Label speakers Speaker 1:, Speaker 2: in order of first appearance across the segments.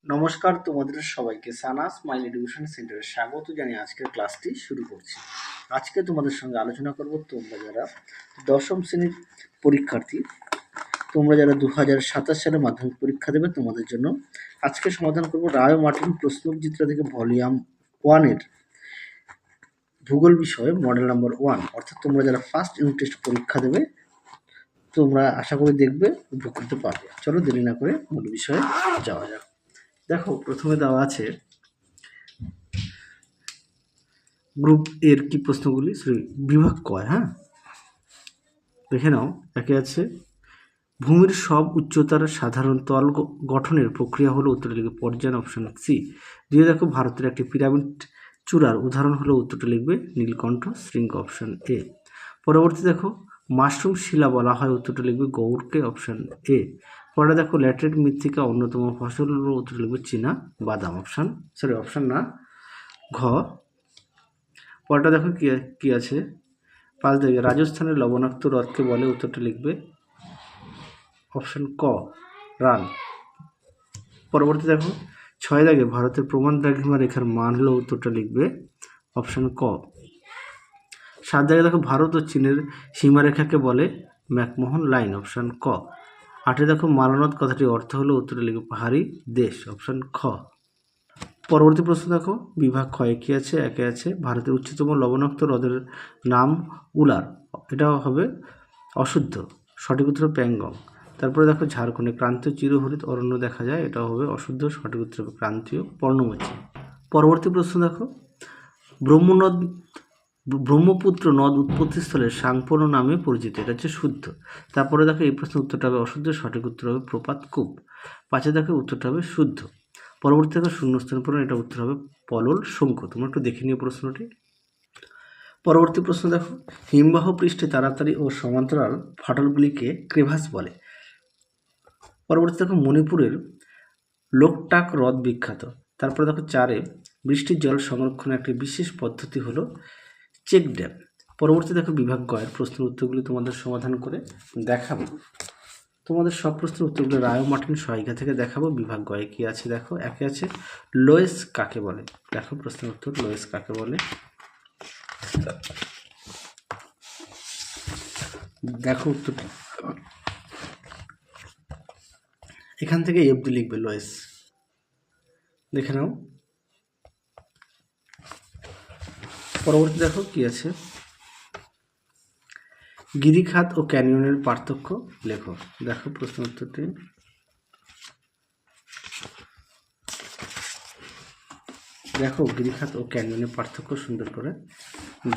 Speaker 1: নমস্কার, তোমাদের সবাইকে সানা স্মাইল এডুকেশন সেন্টারে স্বাগত জানিয়ে আজকের ক্লাসটি শুরু করছি। আজকে তোমাদের সঙ্গে আলোচনা করব তোমরা যারা দশম শ্রেণীর পরীক্ষার্থী, তোমরা যারা 2027 সালে মাধ্যমিক পরীক্ষা দেবে তোমাদের জন্য আজকে সমাধান করব রায় মার্টিন প্রশ্নচিত্রা থেকে ভলিউম 1 এর ভূগোল বিষয়ে মডেল নাম্বার 1, অর্থাৎ তোমরা যারা ফার্স্ট ইউনিট টেস্ট পরীক্ষা দেবে তোমরা আশা করি দেখবে, উপকৃত পাবে। চলো দেরি না করে মূল বিষয়ে যাওয়া যাক। দেখো, প্রথমে দেওয়া আছে গ্রুপ এর কি প্রশ্নগুলি, বিভাগ কয়। হ্যাঁ, দেখে নাও। একে আছে ভূমির সব উচ্চতার সাধারণ তল গঠনের প্রক্রিয়া হলো উত্তরটা লিখবে পর্যায়ন, অপশন সি। দিয়ে দেখো ভারতের একটি পিরামিড চূড়ার উদাহরণ হলো উত্তরটা লিখবে নীলকণ্ঠ শৃঙ্গ, অপশন এ। পরবর্তী দেখো মাশরুম শিলা বলা হয়, উত্তরটা লিখবে গৌড়কে, অপশন এ। পরে দেখো ল্যাটেরাইট মৃত্তিকা অন্যতম ফসল হলো উত্তরটা লিখবে চীনা বাদাম, অপশন না ঘ। পরটা দেখো কি আছে 5 দেখে রাজস্থানের লবণাক্ত হ্রদকে বলে, উত্তরটা লিখবে অপশন ক রান। পরবর্তী দেখো 6 দাগে ভারতের প্রমাণ দ্রাঘিমা রেখার মান হলো, উত্তরটা লিখবে অপশন ক। 7 দাগে দেখো ভারত ও চীনের সীমারেখাকে বলে ম্যাকমোহন লাইন, অপশন ক। 8 দেখো মালানদ কথাটির অর্থ হলো, উত্তরটা লিখবে পাহাড়ি দেশ, অপশন খ। পরবর্তী প্রশ্ন দেখো বিভাগ ক্ষয় কি আছে। একে আছে ভারতের উচ্চতম লবণাক্ত হ্রদের নাম উলার, এটা হবে অশুদ্ধ, সঠিক উত্তর প্যাংগং। তারপরে দেখো ঝাড়খণ্ডে ক্রান্তীয় চিরহরিত অরণ্য দেখা যায়, এটা হবে অশুদ্ধ, সঠিক উত্তর হবে ক্রান্তীয় পর্ণমোচী। পরবর্তী প্রশ্ন দেখো ব্রহ্মপুত্র নদ উৎপত্তিস্থলের সাংপর্ণ নামে পরিচিত, এটা হচ্ছে শুদ্ধ। তারপরে দেখো এই প্রশ্নের উত্তরটা হবে অশুদ্ধ, সঠিক উত্তর হবে প্রপাত কূপ। 5 দেখো উত্তরটা হবে শুদ্ধ। পরবর্তী দেখো শূন্যস্থান পূরণ, এটা উত্তর হবে পলল শঙ্খ। তোমরা একটু দেখে নিও প্রশ্নটি। পরবর্তী প্রশ্ন দেখো হিমবাহ পৃষ্ঠে তাড়াতাড়ি ও সমান্তরাল ফাটলগুলিকে ক্রেভাস বলে। পরবর্তী দেখো মণিপুরের লোকটাক হ্রদ বিখ্যাত। তারপরে দেখো 4 বৃষ্টির জল সংরক্ষণের একটি বিশেষ পদ্ধতি হলো চেক ড্যাম। পরবর্তী দেখো বিভাগ গয়ের প্রশ্নের উত্তরগুলি তোমাদের সমাধান করে দেখাবো। তোমাদের সব প্রশ্নের উত্তরগুলো রায় মার্টিন সহায়িকা থেকে দেখাবো। বিভাগ গয়ে কি আছে দেখো। একে আছে লোয়েস কাকে বলে। দেখো প্রশ্নের উত্তর লোয়েস কাকে বলে। দেখো উত্তরটা এখান থেকে এফডি লিখবে লোয়েস, দেখে নাও। পরবর্তী দেখো কি আছে গিরিখাত ও ক্যানিয়নের পার্থক্য লেখো। দেখো প্রশ্ন উত্তরটি দেখো গিরিখাত ও ক্যানিয়নের পার্থক্য সুন্দর করে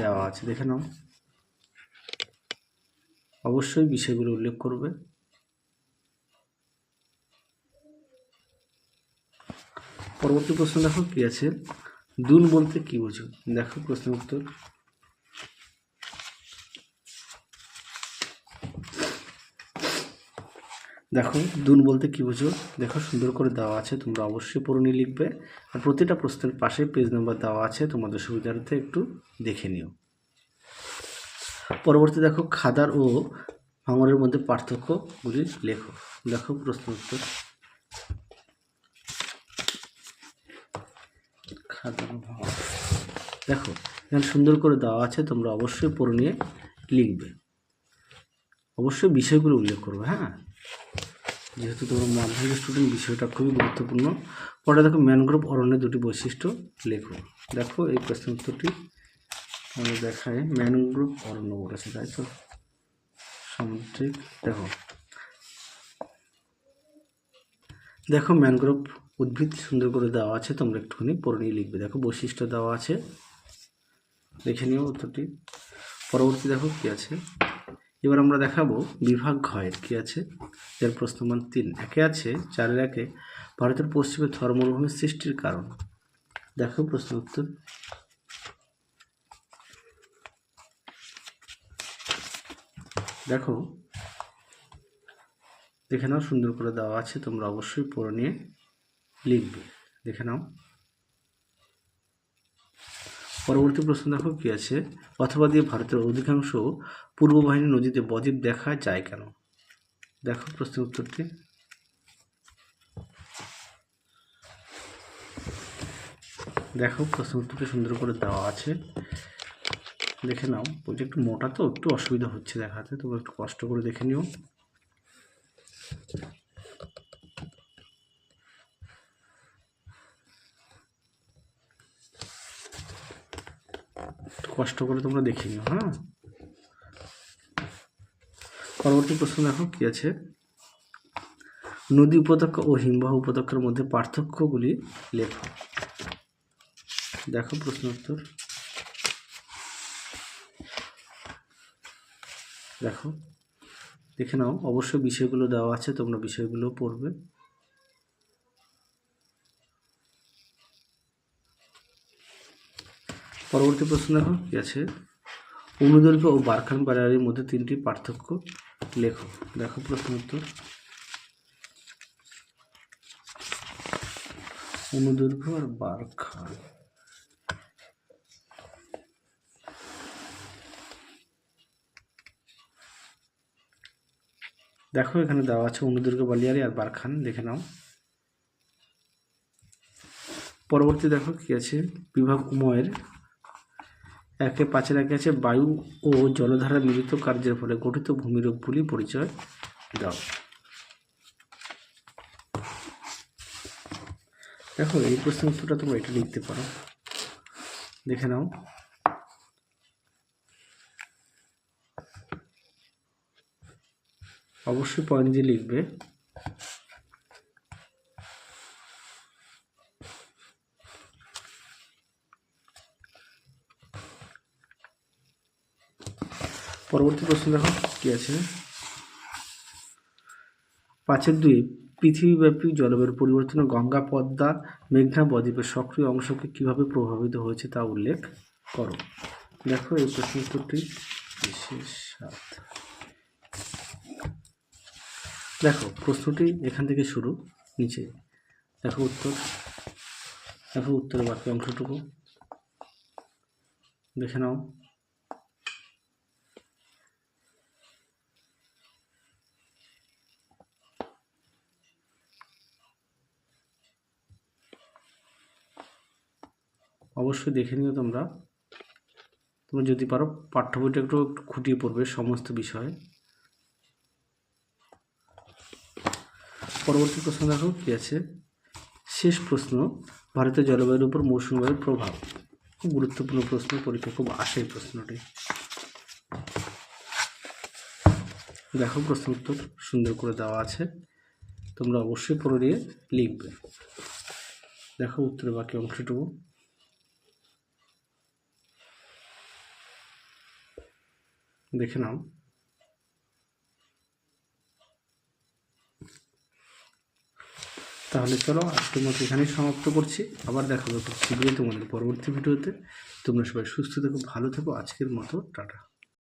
Speaker 1: দেওয়া আছে, দেখে নাও। অবশ্যই বিষয়গুলো উল্লেখ করবে। পরবর্তী প্রশ্ন দেখো কি আছে দুন বলতে কি বোঝো। দেখো প্রশ্নের উত্তর দেখো দুন বলতে কি বোঝো। দেখো সুন্দর করে দেওয়া আছে, তোমরা অবশ্যই পড়ে নিয়ে লিখবে। আর প্রতিটা প্রশ্নের পাশে পেজ নাম্বার দেওয়া আছে, তোমাদের সুবিধার্থে একটু দেখে নিও। পরবর্তী দেখো খাদার ও ভাঙরের মধ্যে পার্থক্যগুলি লেখো। দেখো প্রশ্ন উত্তর খাদার ও ভাঙর। দেখো এখানে সুন্দর করে দেওয়া আছে, তোমরা অবশ্যই পড়ে নিয়ে লিখবে। অবশ্যই বিষয়গুলো উল্লেখ করবে। হ্যাঁ, যেহেতু তোমরা মাধ্যমিক স্টুডেন্ট, বিষয়টা খুবই গুরুত্বপূর্ণ। পরে দেখো ম্যানগ্রোভ অরণ্যের দুটি বৈশিষ্ট্য লেখো। দেখো এই প্রশ্নের উত্তরটি আমাদের দেখায় ম্যানগ্রোভ অরণ্য বলেছে, তাই তো সামুদ্রিক। দেখো ম্যানগ্রোভ উদ্ভিদ সুন্দর করে দেওয়া আছে, তোমরা একটুখানি পড়ে নিয়ে লিখবে। দেখো বৈশিষ্ট্য দেওয়া আছে, দেখে নিও উত্তরটি। পরবর্তী দেখো কি আছে এবার আমরা দেখাবো বিভাগ ঘয়ের কি আছে। এর প্রশ্নমান 3। একে আছে 4 একে ভারতের পশ্চিমে থর মরুভূমির সৃষ্টির কারণ। দেখো প্রশ্ন উত্তর দেখো, দেখে নাও সুন্দর করে দেওয়া আছে, তোমরা অবশ্যই পড়ে নিয়ে লিখবে। দেখে নাও। পরবর্তী প্রশ্ন দেখো কি আছে অথবা দিয়ে ভারতের অধিকাংশ পূর্ব বাহিনী নদীতে বদ্বীপ দেখা যায় কেন। দেখো প্রশ্নের উত্তরটি দেখো প্রশ্ন উত্তরটা সুন্দর করে দেওয়া আছে, দেখে নাও। বলছি একটু মোটা তো একটু অসুবিধা হচ্ছে দেখাতে, তোমরা একটু কষ্ট করে দেখে নিও। একটু কষ্ট করে তোমরা দেখে নিও, হ্যাঁ। পরবর্তী প্রশ্ন দেখো কি আছে, নদী উপত্যকা ও হিমবাহ উপত্যকার মধ্যে পার্থক্যগুলি লেখো। দেখো প্রশ্ন উত্তর, দেখো দেখে নাও। অবশ্যই বিষয়গুলো দেওয়া আছে, তোমরা বিষয়গুলো পড়বে। পরবর্তী প্রশ্ন দেখো কি আছে, অনুদৈর্ঘ্য ও বারখান বাড়ারির মধ্যে 3টি পার্থক্য লেখো। দেখো প্রশ্ন উত্তর, অনুদৈর্ঘ্য আর বারখান। দেখো এখানে দেওয়া আছে অনুদৈর্ঘ্য বালিয়ারি আর বারখান, দেখে নাও। পরবর্তী দেখো কি আছে, বিভাগ উময়ের 1-5 আছে, বায়ু ও জলধারা মিলিত কার্যের ফলে গঠিত ভূমিরূপগুলি পরিচয় দাও। দেখো এই প্রশ্নের উত্তরটা তোমরা এটা লিখতে পারো, দেখে নাও। অবশ্যই পয়েন্ট দিয়ে লিখবে। পরবর্তী প্রশ্ন দেখো কি আছে, 5-2 পৃথিবীব্যাপী জলবায়ুর পরিবর্তনে গঙ্গা, পদ্মা, মেঘনা বদ্বীপের সক্রিয় অংশকে কিভাবে প্রভাবিত হয়েছে তা উল্লেখ করো। দেখো এই প্রশ্ন উত্তরটি বিশেষ সাত। দেখো প্রশ্নটি এখান থেকে শুরু, নিচে দেখো উত্তর, দেখো উত্তরের বাকি অংশটুকু দেখে নাও। অবশ্যই দেখে নিও তোমরা যদি পারো পাঠ্য বইটা একটু খুঁটিয়ে পড়বে সমস্ত বিষয়। পরবর্তী প্রশ্ন দেখো কি আছে, শেষ প্রশ্ন, ভারতের জলবায়ুর উপর মৌসুমী বায়ুর প্রভাব। খুব গুরুত্বপূর্ণ প্রশ্ন, পরীক্ষা খুব আসে এই প্রশ্নটি। দেখো প্রশ্ন উত্তর সুন্দর করে দেওয়া আছে, তোমরা অবশ্যই পড়ে নিয়ে লিখবে। দেখো উত্তরের বাকি অংশটুকু দেখে নাও। তাহলে চলো আজকের মতো এখানেই সমাপ্ত করছি, আবার দেখা হবে খুব শীঘ্রই তোমাদের পরবর্তী ভিডিওতে। তোমরা সবাই সুস্থ থেকো, ভালো থেকো। আজকের মতো টাটা।